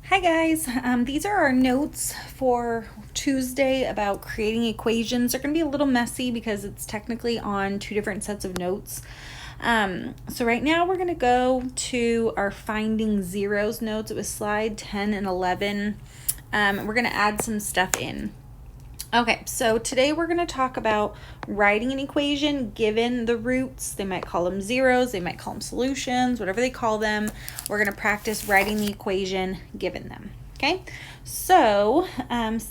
Hi guys, these are our notes for Tuesday about creating equations. They're going to be a little messy because it's technically on two different sets of notes. So right now we're going to go to our finding zeros notes. It was slide 10 and 11. We're going to add some stuff in. Okay, so today we're going to talk about writing an equation given the roots. They might call them zeros, they might call them solutions, whatever they call them. We're going to practice writing the equation given them. Okay, so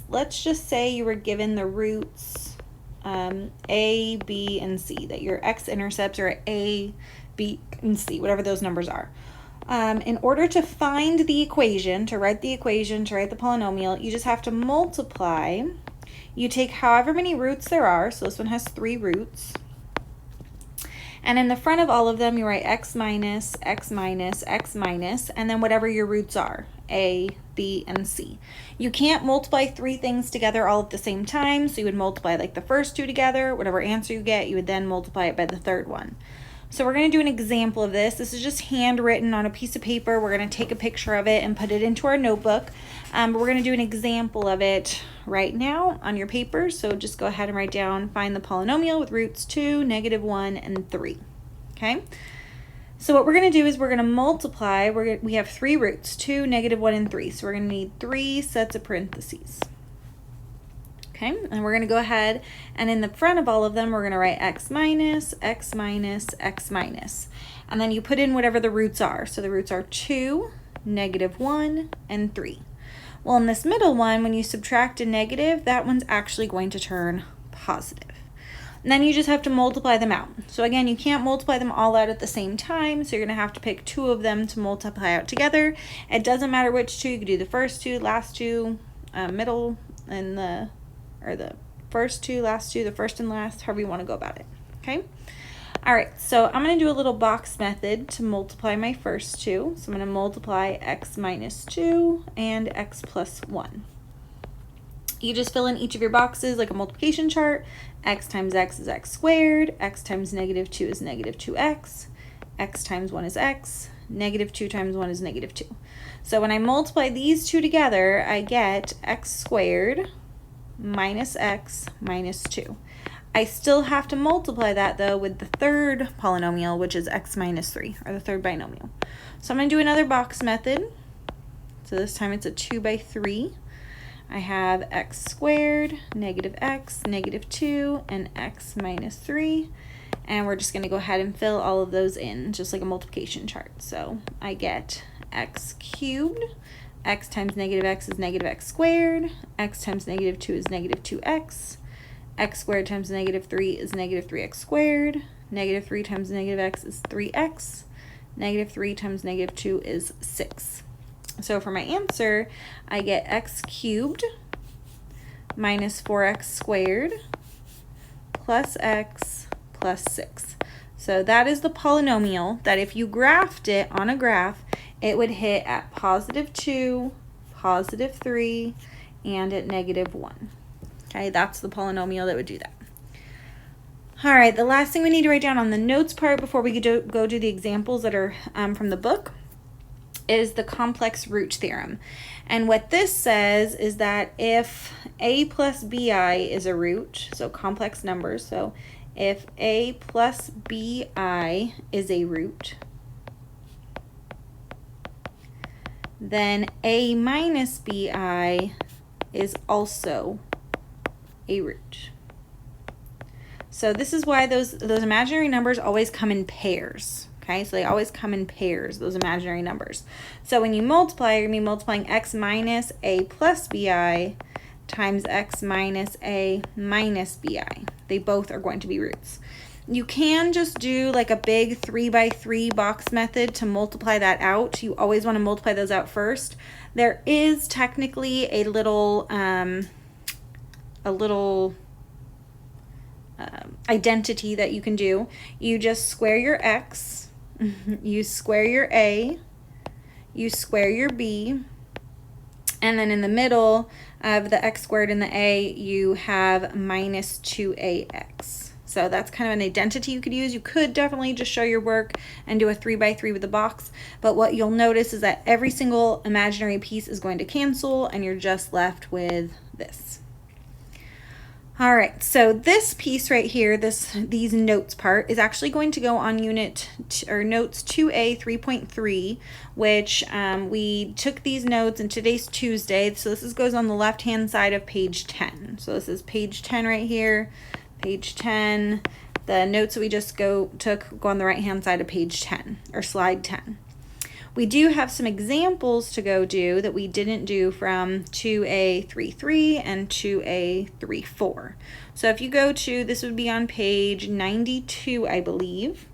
let's just say you were given the roots A, B, and C, that your x-intercepts are at A, B, and C, whatever those numbers are. In order to find the equation, to write the polynomial, you just have to multiply. You take however many roots there are, so this one has 3 roots. And in the front of all of them, you write x minus, x minus, x minus, and then whatever your roots are, A, B, and C. You can't multiply 3 things together all at the same time, so you would multiply like the first 2 together. Whatever answer you get, you would then multiply it by the third one. So we're going to do an example of this. This is just handwritten on a piece of paper. We're going to take a picture of it and put it into our notebook. But we're going to do an example of it right now on your paper. So just go ahead and write down, find the polynomial with roots 2, -1, and 3. Okay? So what we're going to do is we're going to multiply. We have 3 roots, 2, -1, and 3. So we're going to need 3 sets of parentheses. Okay, and we're going to go ahead and in the front of all of them, we're going to write x minus, x minus, x minus. And then you put in whatever the roots are. So the roots are 2, -1, and 3. Well, in this middle one, when you subtract a negative, that one's actually going to turn positive. And then you just have to multiply them out. So again, you can't multiply them all out at the same time, so you're going to have to pick 2 of them to multiply out together. It doesn't matter which 2. You can do the first 2, last 2, middle, and the first 2, last 2, the first and last, however you want to go about it. Okay? All right, so I'm going to do a little box method to multiply my first 2. So I'm going to multiply x minus 2 and x plus 1. You just fill in each of your boxes like a multiplication chart. X times x is x squared. X times -2 is -2x. X times 1 is x. -2 times 1 is -2. So when I multiply these 2 together, I get x squared minus x minus 2. I still have to multiply that though with the third polynomial, which is x minus 3, or the third binomial. So I'm going to do another box method. So this time it's a 2/3. I have x squared, -x, -2, and x minus 3. And we're just going to go ahead and fill all of those in, just like a multiplication chart. So I get x cubed. X times -x is -x squared. X times -2 is -2x. X squared times -3 is -3x squared. -3 times -x is 3x. -3 times -2 is 6. So for my answer, I get x cubed minus 4x squared plus x plus 6. So that is the polynomial that if you graphed it on a graph, it would hit at +2, +3, and at -1. Okay, that's the polynomial that would do that. All right, the last thing we need to write down on the notes part before we go do the examples that are from the book is the complex root theorem. And what this says is that if a plus bi is a root, so complex numbers, so if a plus bi is a root, then a minus bi is also a root. So this is why those imaginary numbers always come in pairs. Okay, so they always come in pairs, those imaginary numbers. So when you multiply, you're going to be multiplying x minus a plus bi times x minus a minus bi. They both are going to be roots. You can just do like a big 3×3 box method to multiply that out. You always want to multiply those out first. There is technically a little identity that you can do. You just square your x, you square your a, you square your b, and then in the middle of the x squared and the a, you have minus 2ax. So that's kind of an identity you could use. You could definitely just show your work and do a 3x3 with the box, but what you'll notice is that every single imaginary piece is going to cancel and you're just left with this. All right, so this piece right here, these notes part is actually going to go on notes 2A.3.3, which we took these notes, and today's Tuesday, so this goes on the left-hand side of page 10. So this is page 10 right here, page 10. The notes that we just took go on the right-hand side of page 10, or slide 10. We do have some examples to go do that we didn't do from 2A.3.3 and 2A.3.4. So if you go to, this would be on page 92, I believe.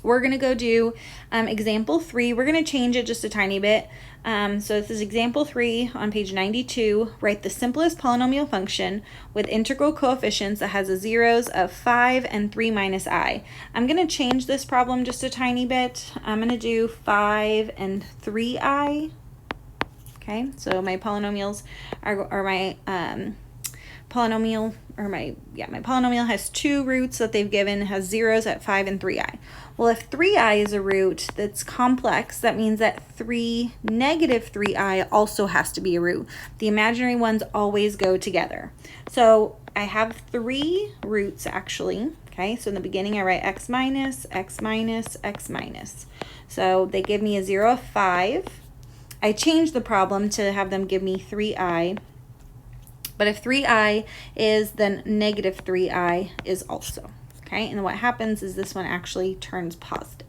We're going to go do example 3. We're going to change it just a tiny bit. So this is example 3 on page 92. Write the simplest polynomial function with integral coefficients that has a zeros of 5 and 3 minus I. I'm going to change this problem just a tiny bit. I'm going to do 5 and 3i. Okay, so my polynomials are my my polynomial has 2 roots that they've given, has zeros at 5 and 3i. Well, if 3i is a root that's complex, that means that negative 3i also has to be a root. The imaginary ones always go together. So I have 3 roots actually. Okay, so in the beginning I write x minus, x minus, x minus. So they give me a 0 of 5. I changed the problem to have them give me 3i. But if 3i is, then negative 3i is also. Okay, and what happens is this one actually turns positive.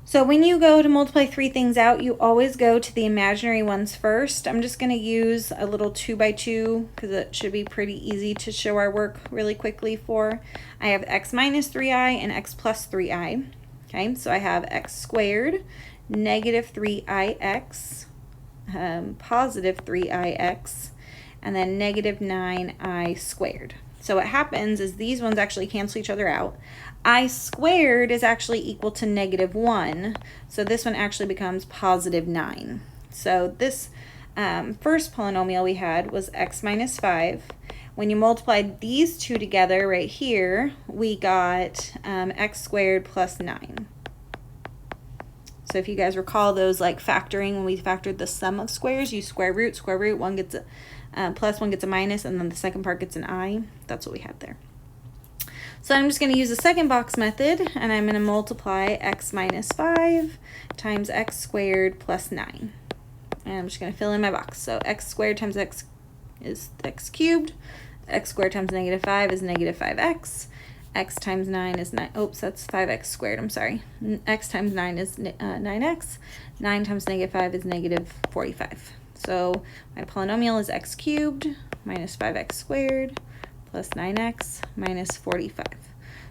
So when you go to multiply 3 things out, you always go to the imaginary ones first. I'm just going to use a little 2x2 because it should be pretty easy to show our work really quickly for. I have x minus 3i and x plus 3i. Okay, so I have x squared, negative 3ix, positive 3ix, and then negative 9i squared. So what happens is these ones actually cancel each other out. I squared is actually equal to negative 1, so this one actually becomes positive 9. So this first polynomial we had was x minus 5. When you multiplied these two together right here, we got x squared plus 9. So if you guys recall those like factoring, when we factored the sum of squares, you square root, one gets a plus, one gets a minus, and then the second part gets an I. That's what we had there. So I'm just going to use the second box method, and I'm going to multiply x minus 5 times x squared plus 9. And I'm just going to fill in my box. So x squared times x is x cubed. X squared times negative 5 is negative 5x. X times 9 is 9. Oops, that's 5x squared. I'm sorry. X times 9 is 9x. 9 times negative 5 is negative 45. So my polynomial is x cubed minus 5x squared plus 9x minus 45.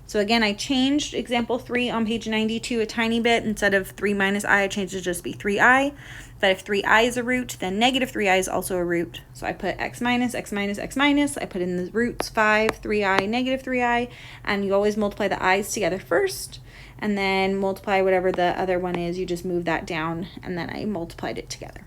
So again, I changed example 3 on page 92 a tiny bit. Instead of 3 minus I changed it to just be 3i. But if 3i is a root, then negative 3i is also a root. So I put x minus, x minus, x minus. I put in the roots 5, 3i, negative 3i. And you always multiply the i's together first. And then multiply whatever the other one is. You just move that down. And then I multiplied it together.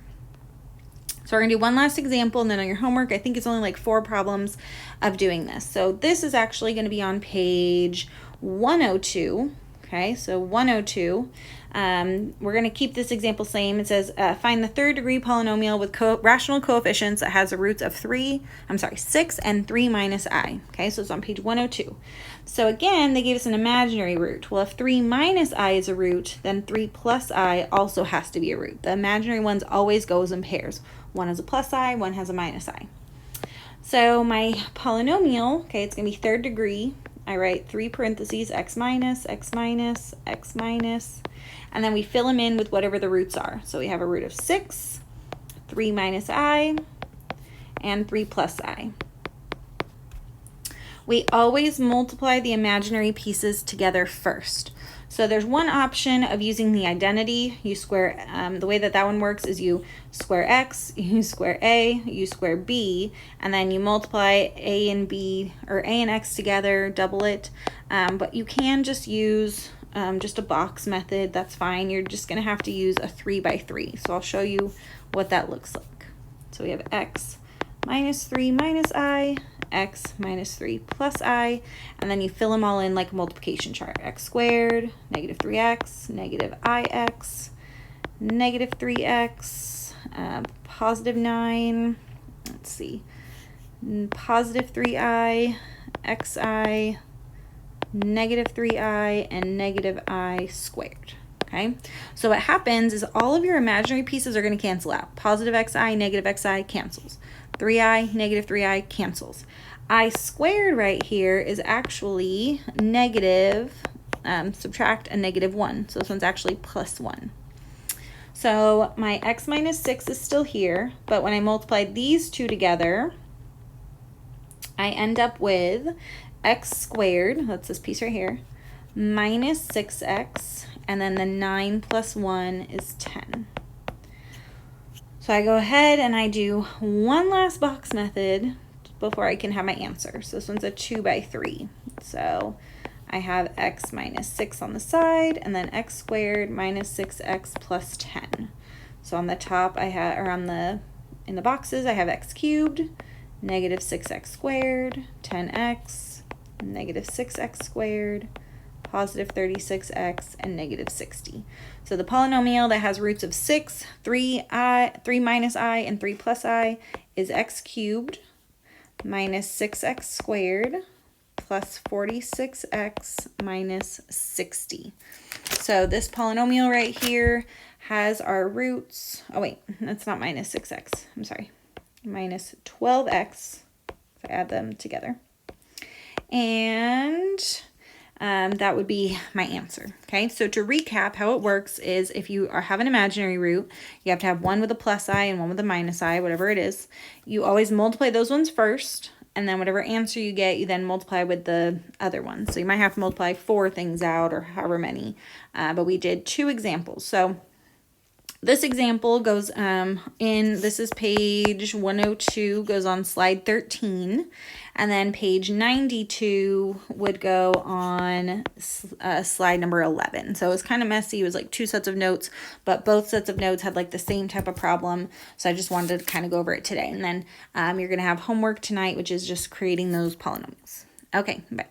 So we're going to do one last example, and then on your homework, I think it's only like 4 problems of doing this. So this is actually going to be on page 102. Okay, so 102. We're going to keep this example same. It says, find the third degree polynomial with rational coefficients that has a roots of 6 and 3 minus I. Okay, so it's on page 102. So again, they gave us an imaginary root. Well, if 3 minus I is a root, then 3 plus I also has to be a root. The imaginary ones always goes in pairs. One has a plus I, one has a minus I. So my polynomial, okay, it's going to be third degree. I write 3 parentheses, x minus, x minus, x minus, and then we fill them in with whatever the roots are. So we have a root of 6, 3 minus I, and 3 plus I. We always multiply the imaginary pieces together first. So there's one option of using the identity. You square, the way that one works is you square x, you square a, you square b, and then you multiply a and b, or a and x together, double it. But you can just use just a box method, that's fine. You're just gonna have to use a 3 by 3. So I'll show you what that looks like. So we have x minus 3 minus I, x minus 3 plus I, and then you fill them all in like a multiplication chart. X squared, negative 3x, negative ix, negative 3x, positive 9, let's see, positive 3i, xi, negative 3i, and negative I squared. Okay, so what happens is all of your imaginary pieces are going to cancel out. Positive xi, negative xi cancels. 3i, negative 3i cancels. I squared right here is actually negative, subtract a negative 1. So this one's actually plus 1. So my x minus 6 is still here, but when I multiply these two together, I end up with x squared, that's this piece right here, minus 6x, and then the 9 plus 1 is 10. So I go ahead and I do one last box method before I can have my answer. So this one's a 2 by 3. So I have x minus 6 on the side, and then x squared minus 6x plus 10. So on the top I have, or on the, in the boxes, I have x cubed, negative 6x squared, 10x, negative 6x squared, positive 36x, and negative 60. So the polynomial that has roots of 6, 3 minus I, and 3 plus I is x cubed minus 6x squared plus 46x minus 60. So this polynomial right here has our roots, oh wait, that's not minus 6x, I'm sorry, minus 12x, if I add them together. And that would be my answer. Okay, so to recap, how it works is if you have an imaginary root, you have to have one with a plus I and one with a minus I, whatever it is. You always multiply those ones first, and then whatever answer you get, you then multiply with the other one. So you might have to multiply 4 things out or however many, but we did 2 examples. So this example goes this is page 102, goes on slide 13, and then page 92 would go on slide number 11. So it was kind of messy. It was like 2 sets of notes, but both sets of notes had like the same type of problem. So I just wanted to kind of go over it today. And then you're going to have homework tonight, which is just creating those polynomials. Okay, bye.